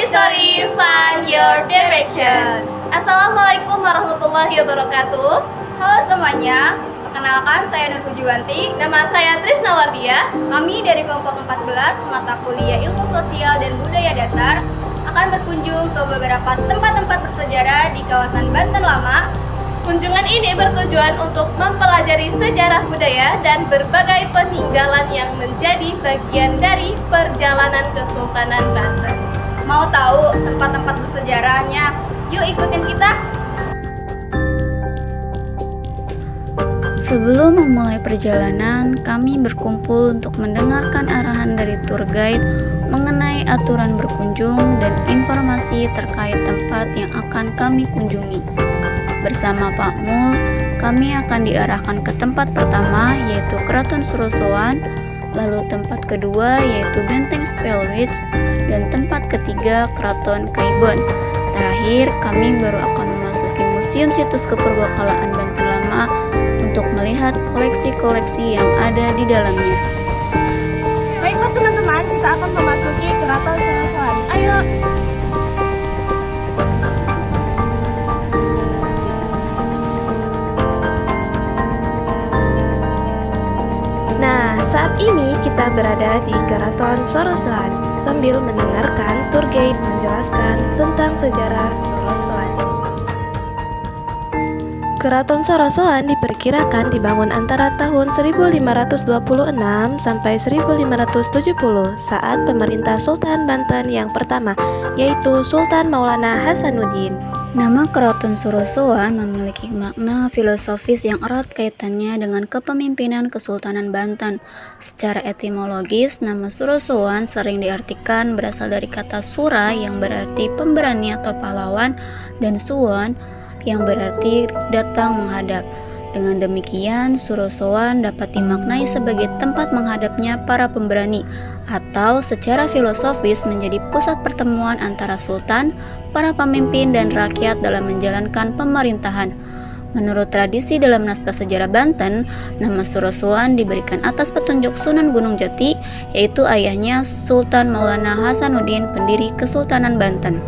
History, find your direction. Assalamualaikum warahmatullahi wabarakatuh. Halo semuanya, perkenalkan saya Nur Pujiwanti. Nama saya Trisna Wardia. Kami dari kelompok 14 mata kuliah Ilmu Sosial dan Budaya Dasar akan berkunjung ke beberapa tempat-tempat bersejarah di kawasan Banten Lama. Kunjungan ini bertujuan untuk mempelajari sejarah budaya dan berbagai peninggalan yang menjadi bagian dari perjalanan Kesultanan Banten. Mau tahu tempat-tempat bersejarahnya? Yuk ikutin kita! Sebelum memulai perjalanan, kami berkumpul untuk mendengarkan arahan dari tour guide mengenai aturan berkunjung dan informasi terkait tempat yang akan kami kunjungi. Bersama Pak Mul, kami akan diarahkan ke tempat pertama yaitu Keraton Surosoan, lalu tempat kedua yaitu Benteng Spellwitz, dan tempat ketiga Keraton Kaibon. Terakhir, kami baru akan memasuki Museum Situs Keperbakalaan Banten Lama untuk melihat koleksi-koleksi yang ada di dalamnya. Baiklah teman-teman, kita akan memasuki Keraton Surosoan. Ayo! Nah, saat ini kita berada di Keraton Surosoan sambil mendengarkan tour guide menjelaskan tentang sejarah Surosoan. Keraton Surosoan diperkirakan dibangun antara tahun 1526 sampai 1570 saat pemerintah Sultan Banten yang pertama, yaitu Sultan Maulana Hasanuddin. Nama Keraton Surosoan memiliki makna filosofis yang erat kaitannya dengan kepemimpinan Kesultanan Banten. Secara etimologis, nama Surosoan sering diartikan berasal dari kata sura yang berarti pemberani atau pahlawan dan suwon yang berarti datang menghadap. Dengan demikian, Surosoan dapat dimaknai sebagai tempat menghadapnya para pemberani, atau secara filosofis menjadi pusat pertemuan antara sultan, para pemimpin, dan rakyat dalam menjalankan pemerintahan. Menurut tradisi dalam naskah sejarah Banten, nama Surosoan diberikan atas petunjuk Sunan Gunung Jati, yaitu ayahnya Sultan Maulana Hasanuddin, pendiri Kesultanan Banten.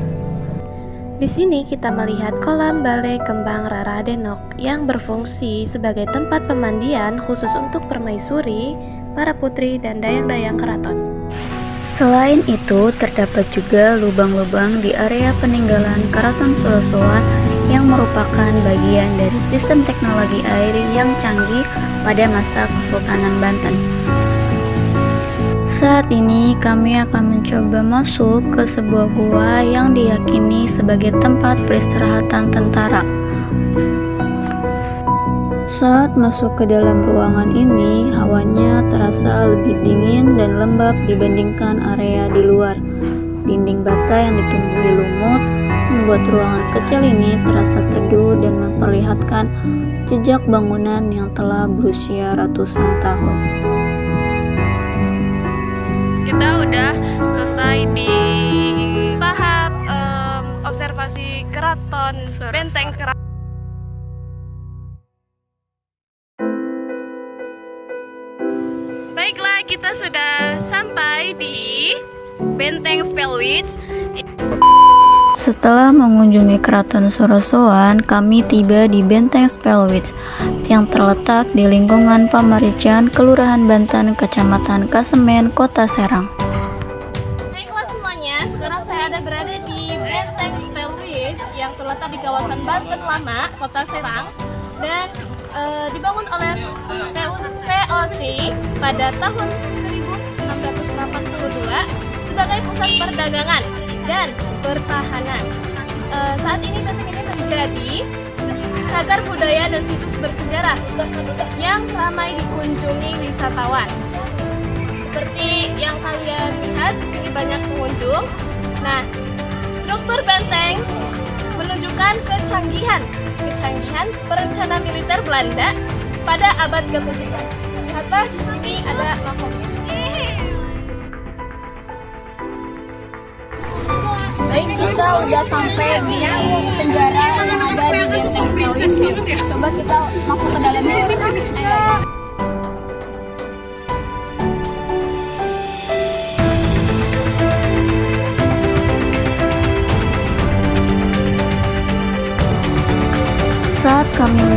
Di sini kita melihat kolam balai kembang Rara Denok yang berfungsi sebagai tempat pemandian khusus untuk permaisuri, para putri, dan dayang-dayang keraton. Selain itu, terdapat juga lubang-lubang di area peninggalan Keraton Surosoan yang merupakan bagian dari sistem teknologi air yang canggih pada masa Kesultanan Banten. Saat ini kami akan mencoba masuk ke sebuah gua yang diyakini sebagai tempat peristirahatan tentara. Saat masuk ke dalam ruangan ini, hawanya terasa lebih dingin dan lembab dibandingkan area di luar. Dinding bata yang ditumbuhi lumut membuat ruangan kecil ini terasa teduh dan memperlihatkan jejak bangunan yang telah berusia ratusan tahun. Kita udah selesai di tahap observasi keraton Benteng Keraton. Baiklah, kita sudah sampai di Benteng Spellwitz. Setelah mengunjungi Keraton Surosoan, kami tiba di Benteng Spellwitz yang terletak di lingkungan Pamarichan, Kelurahan Banten, Kecamatan Kasemen, Kota Serang. Baiklah semuanya, sekarang saya ada berada di Benteng Spellwitz yang terletak di kawasan Banten Lama, Kota Serang, dan dibangun oleh VOC pada tahun 1682 sebagai pusat perdagangan dan pertahanan. Saat ini benteng ini menjadi cagar budaya dan situs bersejarah yang ramai dikunjungi wisatawan. Seperti yang kalian lihat, di sini banyak pengunjung. Nah, struktur benteng menunjukkan kecanggihan perencanaan militer Belanda pada abad ke-7. Lihatlah di sini ada mahkota. Baik, kita udah sampai di penjara yang ada di Benteng Spellwitz. Coba kita masuk ke dalamnya. Ayo.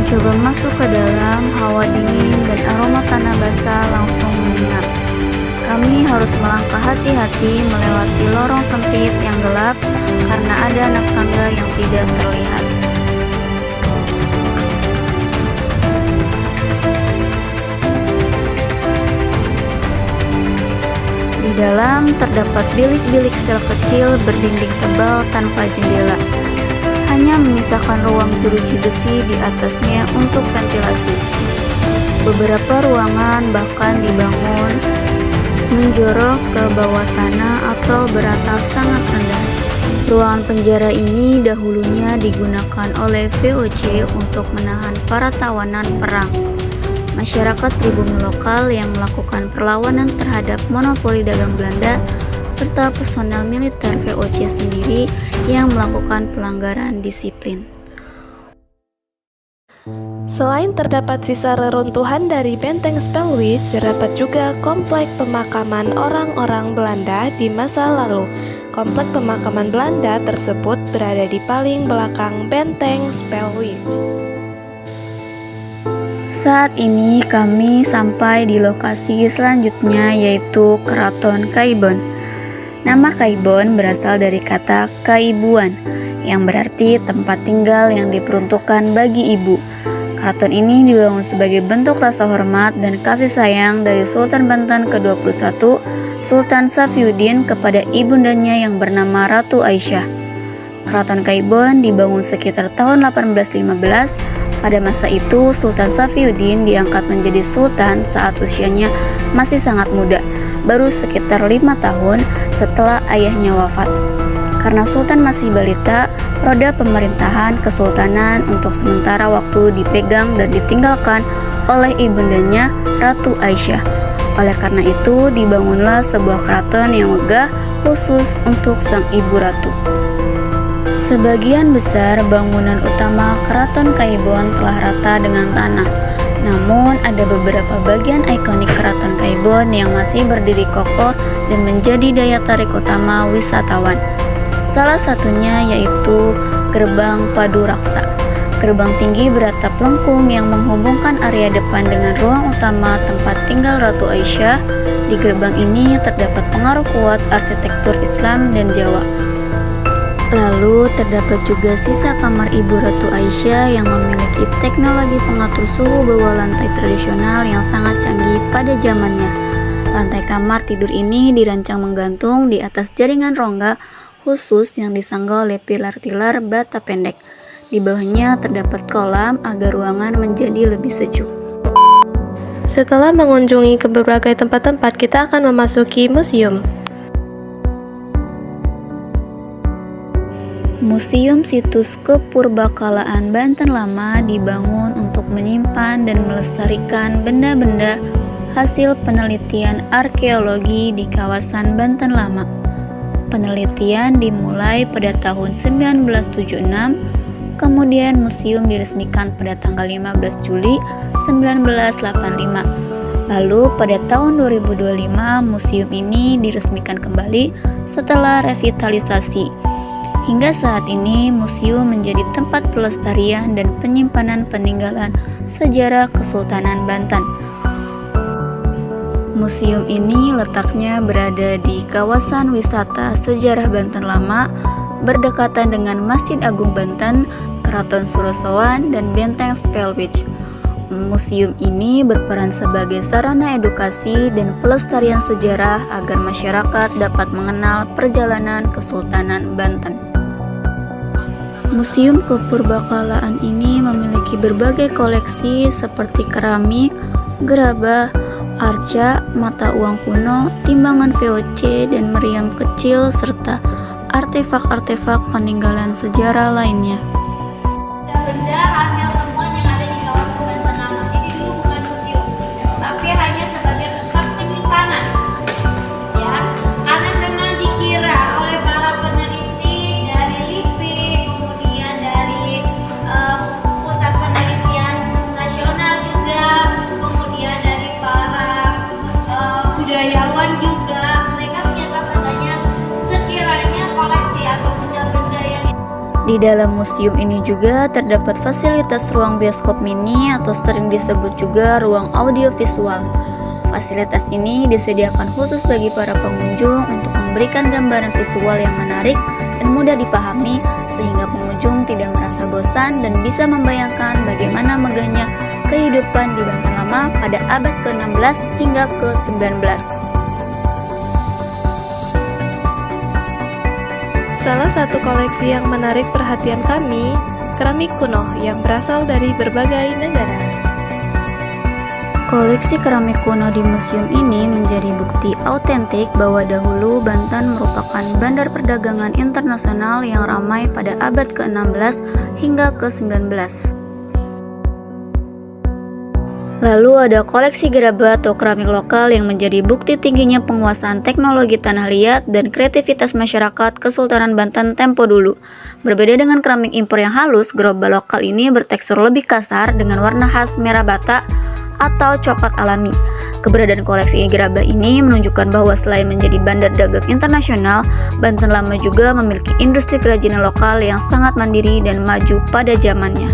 Mencoba masuk ke dalam, hawa dingin dan aroma tanah basah langsung menyengat. Kami harus melangkah hati-hati melewati lorong sempit yang gelap karena ada anak tangga yang tidak terlihat. Di dalam terdapat bilik-bilik sel kecil berdinding tebal tanpa jendela, hanya menyisakan ruang jeruji besi di atasnya untuk ventilasi. Beberapa ruangan bahkan dibangun menjorok ke bawah tanah atau beratap sangat rendah. Ruangan penjara ini dahulunya digunakan oleh VOC untuk menahan para tawanan perang, masyarakat pribumi lokal yang melakukan perlawanan terhadap monopoli dagang Belanda, serta personel militer VOC sendiri yang melakukan pelanggaran disiplin. Selain terdapat sisa reruntuhan dari benteng Spellwitz, terdapat juga komplek pemakaman orang-orang Belanda di masa lalu. Komplek pemakaman Belanda tersebut berada di paling belakang benteng Spellwitz. Saat ini kami sampai di lokasi selanjutnya, yaitu Keraton Kaibon. Nama Kaibon berasal dari kata kaibuan, yang berarti tempat tinggal yang diperuntukkan bagi ibu. Keraton ini dibangun sebagai bentuk rasa hormat dan kasih sayang dari Sultan Banten ke-21, Sultan Safyuddin, kepada ibundanya yang bernama Ratu Aisyah. Keraton Kaibon dibangun sekitar tahun 1815. Pada masa itu, Sultan Safyuddin diangkat menjadi sultan saat usianya masih sangat muda, baru sekitar 5 tahun setelah ayahnya wafat. Karena Sultan masih balita, roda pemerintahan kesultanan untuk sementara waktu dipegang dan ditinggalkan oleh ibundanya Ratu Aisyah. Oleh karena itu, dibangunlah sebuah keraton yang megah khusus untuk sang ibu ratu. Sebagian besar bangunan utama Keraton Kaibon telah rata dengan tanah. Namun, ada beberapa bagian ikonik Keraton Kaibon yang masih berdiri kokoh dan menjadi daya tarik utama wisatawan. Salah satunya yaitu Gerbang Padu Raksa. Gerbang tinggi beratap lengkung yang menghubungkan area depan dengan ruang utama tempat tinggal Ratu Aisyah. Di gerbang ini terdapat pengaruh kuat arsitektur Islam dan Jawa. Lalu terdapat juga sisa kamar ibu Ratu Aisyah yang memiliki teknologi pengatur suhu bawah lantai tradisional yang sangat canggih pada zamannya. Lantai kamar tidur ini dirancang menggantung di atas jaringan rongga khusus yang disanggah oleh pilar-pilar bata pendek. Di bawahnya terdapat kolam agar ruangan menjadi lebih sejuk. Setelah mengunjungi ke berbagai tempat-tempat, kita akan memasuki museum. Museum Situs Kepurbakalaan Banten Lama dibangun untuk menyimpan dan melestarikan benda-benda hasil penelitian arkeologi di kawasan Banten Lama. Penelitian dimulai pada tahun 1976, kemudian museum diresmikan pada tanggal 15 Juli 1985. Lalu pada tahun 2025, museum ini diresmikan kembali setelah revitalisasi. Hingga saat ini, museum menjadi tempat pelestarian dan penyimpanan peninggalan sejarah Kesultanan Banten. Museum ini letaknya berada di kawasan wisata sejarah Banten Lama, berdekatan dengan Masjid Agung Banten, Keraton Surosowan, dan Benteng Spellwitz. Museum ini berperan sebagai sarana edukasi dan pelestarian sejarah agar masyarakat dapat mengenal perjalanan Kesultanan Banten. Museum Kepurbakalaan ini memiliki berbagai koleksi seperti keramik, gerabah, arca, mata uang kuno, timbangan VOC dan meriam kecil, serta artefak-artefak peninggalan sejarah lainnya. Benda hasil temuan yang ada di kawasan Banten Lama. Jadi dulu bukan museum, tapi hanya sebagai tempat penyimpanan. Ya, karena memang dikira oleh para peneliti dari LIPI, kemudian dari Pusat Penelitian Nasional juga, kemudian dari para budayawan juga, mereka menyatakan bahwasanya sekiranya koleksi atau benda-benda yang Di dalam museum ini juga terdapat fasilitas ruang bioskop mini atau sering disebut juga ruang audiovisual. Fasilitas ini disediakan khusus bagi para pengunjung untuk memberikan gambaran visual yang menarik dan mudah dipahami sehingga pengunjung tidak merasa bosan dan bisa membayangkan bagaimana megahnya kehidupan di Banten lama pada abad ke-16 hingga ke-19. Salah satu koleksi yang menarik perhatian kami, keramik kuno yang berasal dari berbagai negara. Koleksi keramik kuno di museum ini menjadi bukti autentik bahwa dahulu Banten merupakan bandar perdagangan internasional yang ramai pada abad ke-16 hingga ke-19. Lalu ada koleksi gerabah atau keramik lokal yang menjadi bukti tingginya penguasaan teknologi tanah liat dan kreativitas masyarakat Kesultanan Banten tempo dulu. Berbeda dengan keramik impor yang halus, gerabah lokal ini bertekstur lebih kasar dengan warna khas merah bata atau coklat alami. Keberadaan koleksi gerabah ini menunjukkan bahwa selain menjadi bandar dagang internasional, Banten lama juga memiliki industri kerajinan lokal yang sangat mandiri dan maju pada zamannya.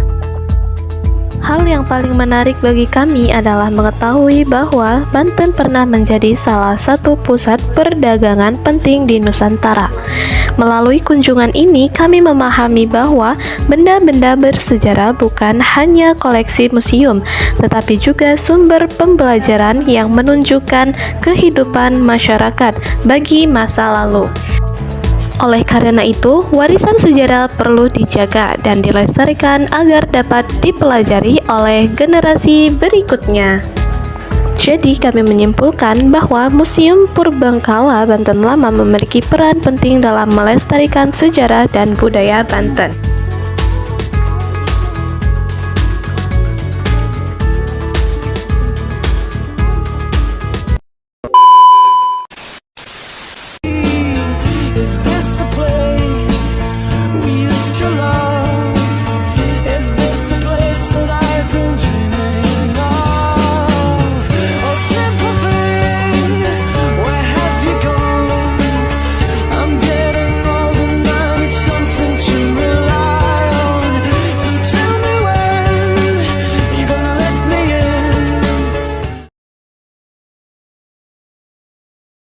Hal yang paling menarik bagi kami adalah mengetahui bahwa Banten pernah menjadi salah satu pusat perdagangan penting di Nusantara. Melalui kunjungan ini, kami memahami bahwa benda-benda bersejarah bukan hanya koleksi museum, tetapi juga sumber pembelajaran yang menunjukkan kehidupan masyarakat bagi masa lalu. Oleh karena itu, warisan sejarah perlu dijaga dan dilestarikan agar dapat dipelajari oleh generasi berikutnya. Jadi, kami menyimpulkan bahwa Museum Purbangkala Banten Lama memiliki peran penting dalam melestarikan sejarah dan budaya Banten.